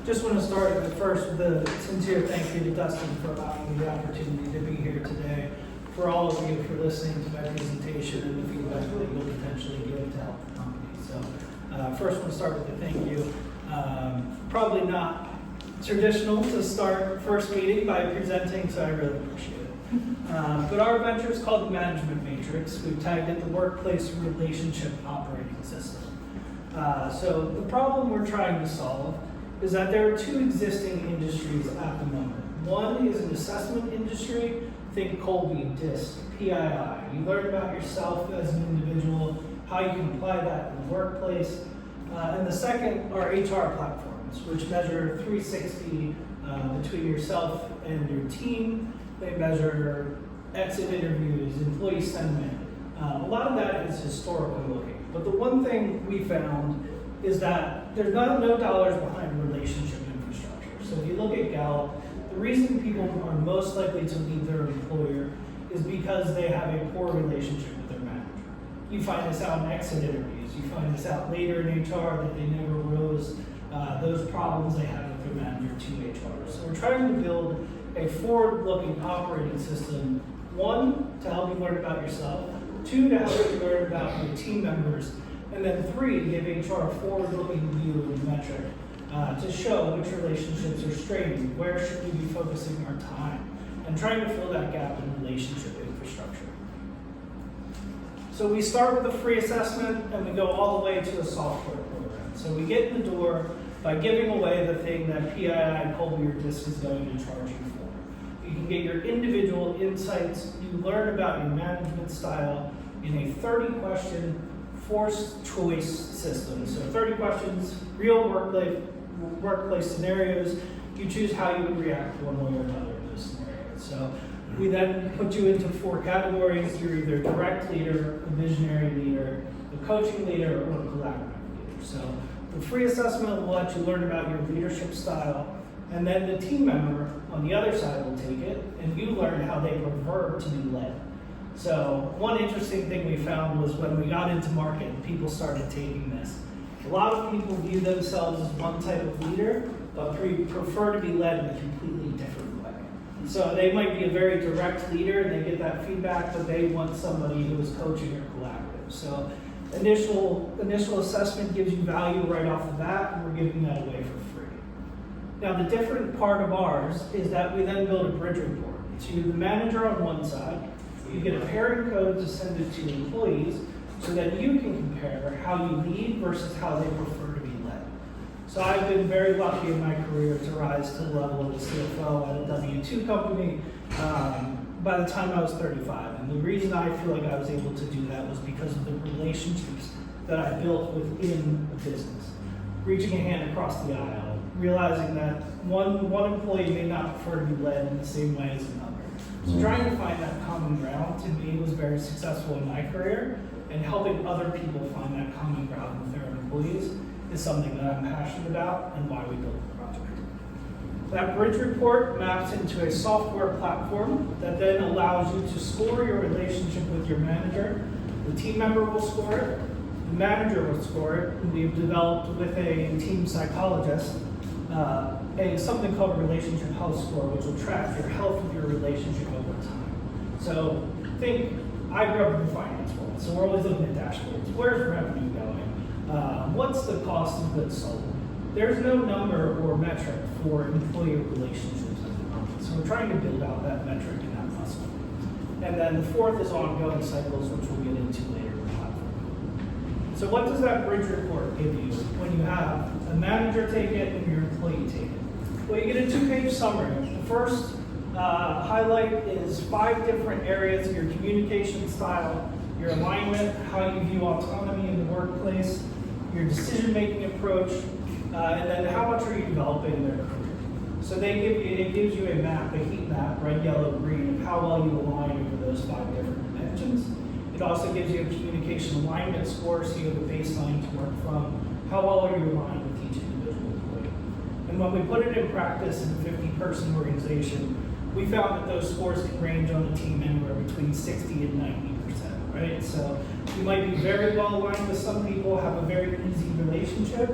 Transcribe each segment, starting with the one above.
Just want to start first with a sincere thank you to Dustin for allowing me the opportunity to be here today, for all of you for listening to my presentation and the feedback that you'll potentially give to help the company. So first I want to start with a thank you. Probably not traditional to start first meeting by presenting, so I really appreciate it. But our venture is called the Management Matrix. We've tagged it the Workplace Relationship Operating System. So the problem we're trying to solve is that there are two existing industries at the moment. One is an assessment industry, think Colby, DISC, PII. You learn about yourself as an individual, how you can apply that in the workplace. And the second are HR platforms, which measure 360 between yourself and your team. They measure exit interviews, employee sentiment. A lot of that is historical looking. But the one thing we found is that there's no dollars behind relationship infrastructure. So if you look at Gallup, the reason people are most likely to leave their employer is because they have a poor relationship with their manager. You find this out in exit interviews. You find this out later in HR that they never rose those problems they had with their manager to HR. So we're trying to build a forward-looking operating system, one, to help you learn about yourself, two, to help you learn about your team members, and then three, to give HR a forward-looking view of the metric to show which relationships are straining, where should we be focusing our time, and trying to fill that gap in relationship infrastructure. So we start with a free assessment, and we go all the way to a software program. So we get in the door by giving away the thing that PII, Colby, or DISC is going to charge you for. You can get your individual insights. You learn about your management style in a 30-question forced choice system. So 30 questions, real workplace scenarios. You choose how you would react one way or another in those scenarios. So we then put you into 4 categories. You're either a direct leader, a visionary leader, a coaching leader, or a collaborative leader. So the free assessment will let you learn about your leadership style, and then the team member on the other side will take it, and you learn how they prefer to be led. So one interesting thing we found was when we got into market and people started taking this, a lot of people view themselves as one type of leader, but prefer to be led in a completely different way. So they might be a very direct leader and they get that feedback, but they want somebody who is coaching or collaborative. So initial assessment gives you value right off the bat, and we're giving that away for free. Now the different part of ours is that we then build a bridge report. So you're the manager on one side, you get a pairing code to send it to your employees so that you can compare how you lead versus how they prefer to be led. So I've been very lucky in my career to rise to the level of a CFO at a W-2 company by the time I was 35. And the reason I feel like I was able to do that was because of the relationships that I built within the business. Reaching a hand across the aisle, realizing that one employee may not prefer to be led in the same way as another. So trying to find that common ground to me was very successful in my career, and helping other people find that common ground with their employees is something that I'm passionate about and why we built the project. That bridge report maps into a software platform that then allows you to score your relationship with your manager. The team member will score it, the manager will score it, and we've developed with a team psychologist something called a relationship health score, which will track your health of your relationship over time. So I grew up in the finance world, so we're always looking at dashboards. Where's revenue going? What's the cost of goods sold? There's no number or metric for employee relationships at the moment. So we're trying to build out that metric and that muscle. And then the fourth is ongoing cycles, which we'll get into later in the platform. So what does that bridge report give you when you have a manager take it and your employee take it? Well, you get a 2-page summary. The first highlight is 5 different areas: your communication style, your alignment, how you view autonomy in the workplace, your decision-making approach, and then how much are you developing their career. So it gives you a map, a heat map, red, yellow, green, of how well you align over those 5 different dimensions. It also gives you a communication alignment score, so you have a baseline to work from. How well are you aligned with each individual employee? And when we put it in practice in a 50-person organization, we found that those scores can range on the team anywhere between 60 and 90%, right? So you might be very well aligned with some people, have a very easy relationship,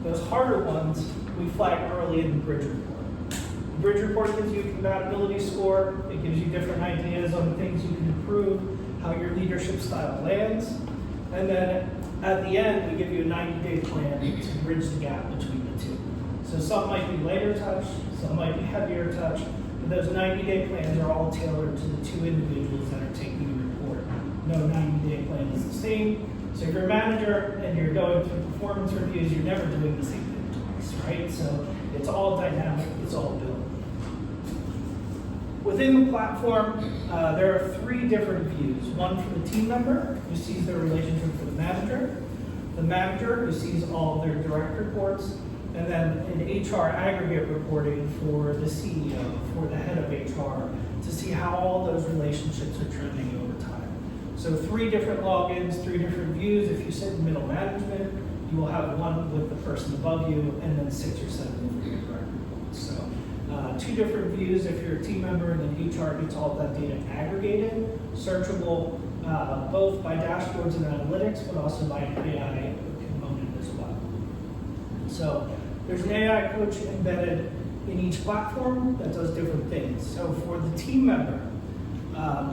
Those harder ones, we flag early in the bridge report. The bridge report gives you a compatibility score. It gives you different ideas on things you can improve, how your leadership style lands. And then at the end, we give you a 90-day plan to bridge the gap between the two. So some might be lighter touch, some might be heavier touch, but those 90-day plans are all tailored to the two individuals that are taking the report. No 90-day plan is the same. So if you're a manager and you're going through performance reviews, you're never doing the same thing twice, right? So it's all dynamic, it's all built. Within the platform, there are 3 different views. One for the team member, who sees their relationship with the manager, who sees all of their direct reports, and then an HR aggregate reporting for the CEO, for the head of HR, to see how all those relationships are trending over time. So 3 different logins, 3 different views. If you sit in middle management, you will have one with the person above you, and then 6 or 7 for your direct reports. So 2 different views if you're a team member, and then HR gets all of that data aggregated, searchable both by dashboards and analytics, but also by an AI component as well. So there's an AI coach embedded in each platform that does different things. So for the team member,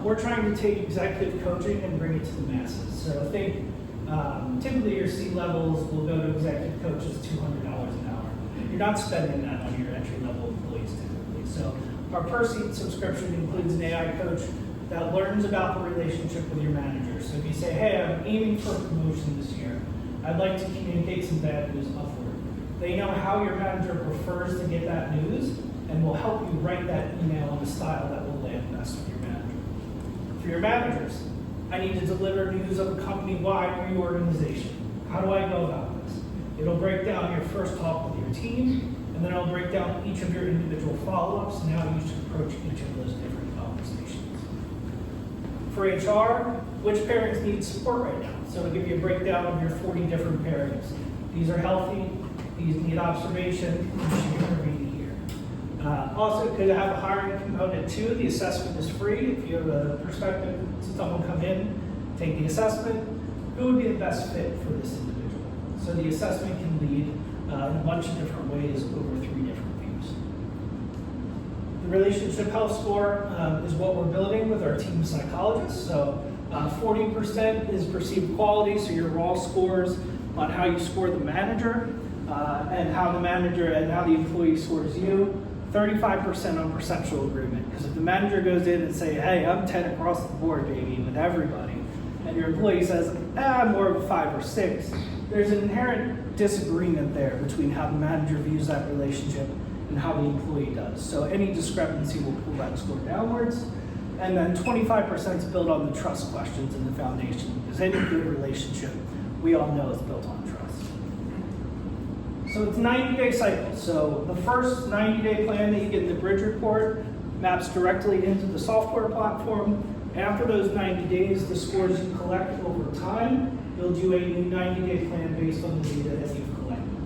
we're trying to take executive coaching and bring it to the masses. So think typically your C-levels will go to executive coaches $200 an hour. You're not spending that on your entry-level employees typically. So our per-seat subscription includes an AI coach that learns about the relationship with your manager. So if you say, hey, I'm aiming for a promotion this year, I'd like to communicate some bad news upward. They know how your manager prefers to get that news and will help you write that email in a style that will land best with your manager. For your managers, I need to deliver news of a company-wide reorganization. How do I go about this? It'll break down your first talk with your team, and then it'll break down each of your individual follow-ups and how you should approach each of those different conversations. For HR, which pairings need support right now? So it'll give you a breakdown of your 40 different pairings. These are healthy, these need observation, you should intervene here. Also, could have a hiring component too. The assessment is free. If you have a perspective to someone come in, take the assessment, who would be the best fit for this individual? So the assessment can lead in a bunch of different ways over 3 different views. The relationship health score is what we're building with our team psychologists. So 40% is perceived quality, so your raw scores on how you score the manager and how the manager and how the employee scores you. 35% on perceptual agreement, because if the manager goes in and say, hey, I'm 10 across the board, baby, with everybody, and your employee says, I'm more of a 5 or 6, there's an inherent disagreement there between how the manager views that relationship and how the employee does. So any discrepancy will pull that score downwards. And then 25% is built on the trust questions in the foundation, because any good relationship, we all know, is built on trust. So it's 90-day cycles. So the first 90-day plan that you get in the bridge report maps directly into the software platform. After those 90 days, the scores you collect over time, you'll do a new 90-day plan based on the data that you've collected.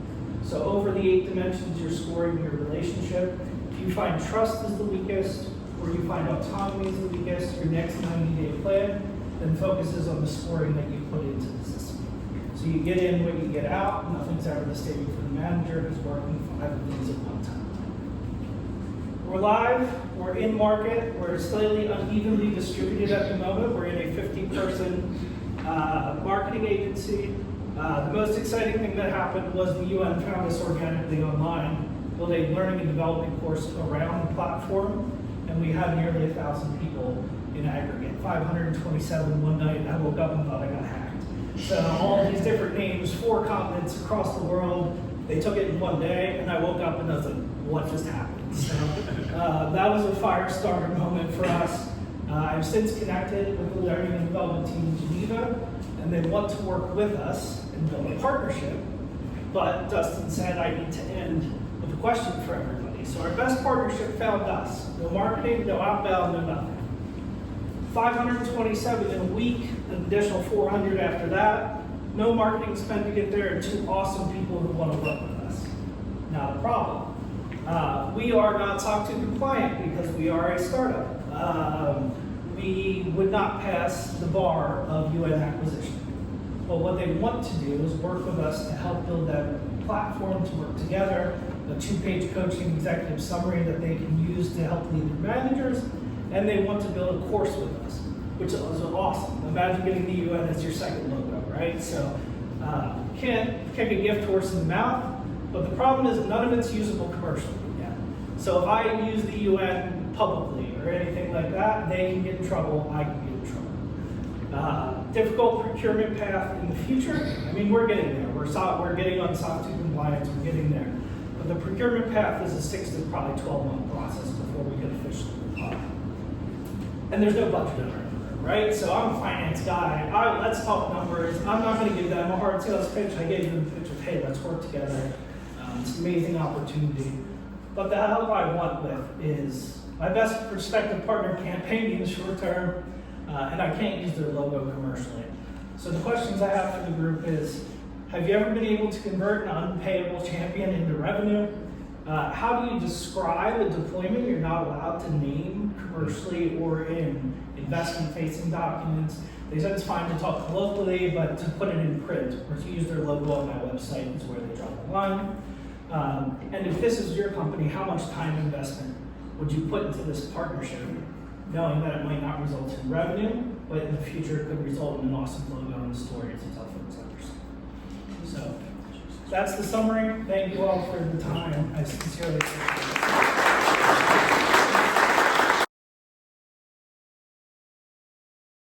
So over the 8 dimensions, you're scoring your relationship. If you find trust is the weakest, or you find autonomy is the weakest, your next 90-day plan then focuses on the scoring that you put into the system. So you get in what you get out. Nothing's ever the same for the manager who's working 5 things at one time. We're live, we're in market, we're slightly unevenly distributed at the moment. We're in a 50-person marketing agency. The most exciting thing that happened was the UN found us organically online, built a learning and development course around the platform, and we had nearly 1,000 people in aggregate. 527 one night, I woke up and thought I got hacked. So all these different names, 4 continents across the world, they took it in one day, and I woke up and I was like, what just happened? So that was a fire starter moment for us. I've since connected with the learning and development team in Geneva, and they want to work with us and build a partnership. But Dustin said I need to end with a question for everybody. So our best partnership found us. No marketing, no outbound, no nothing. 527 in a week, an additional 400 after that. No marketing spend to get there, and 2 awesome people who want to work with us. Not a problem. We are not SOC 2 compliant because we are a startup. We would not pass the bar of UN acquisition. But what they want to do is work with us to help build that platform to work together, a 2-page coaching executive summary that they can use to help lead their managers, and they want to build a course with us, which is awesome. Imagine getting the UN as your second logo, right? So can't kick a gift horse in the mouth, but the problem is none of it's usable commercially yet. So if I use the UN publicly or anything like that, they can get in trouble, I can get in trouble. Difficult procurement path in the future. I mean, we're getting there. We're getting on SOC 2 compliance, we're getting there. But the procurement path is a 6 to probably 12-month process before we get officially applied. And there's no budget in our number, right? So I'm a finance guy. Let's talk numbers. I'm not going to give them a hard sales pitch. I gave them the pitch of, hey, let's work together. It's an amazing opportunity. But the help I want with is my best prospective partner can't pay me in the short term, and I can't use their logo commercially. So the questions I have for the group is, have you ever been able to convert an unpayable champion into revenue? How do you describe a deployment you're not allowed to name commercially or in investment-facing documents? They said it's fine to talk colloquially, but to put it in print or to use their logo on my website is where they draw the line. And if this is your company, how much time investment would you put into this partnership, knowing that it might not result in revenue, but in the future it could result in an awesome logo and story to tell folks others. So that's the summary. Thank you all for the time. I sincerely appreciate it.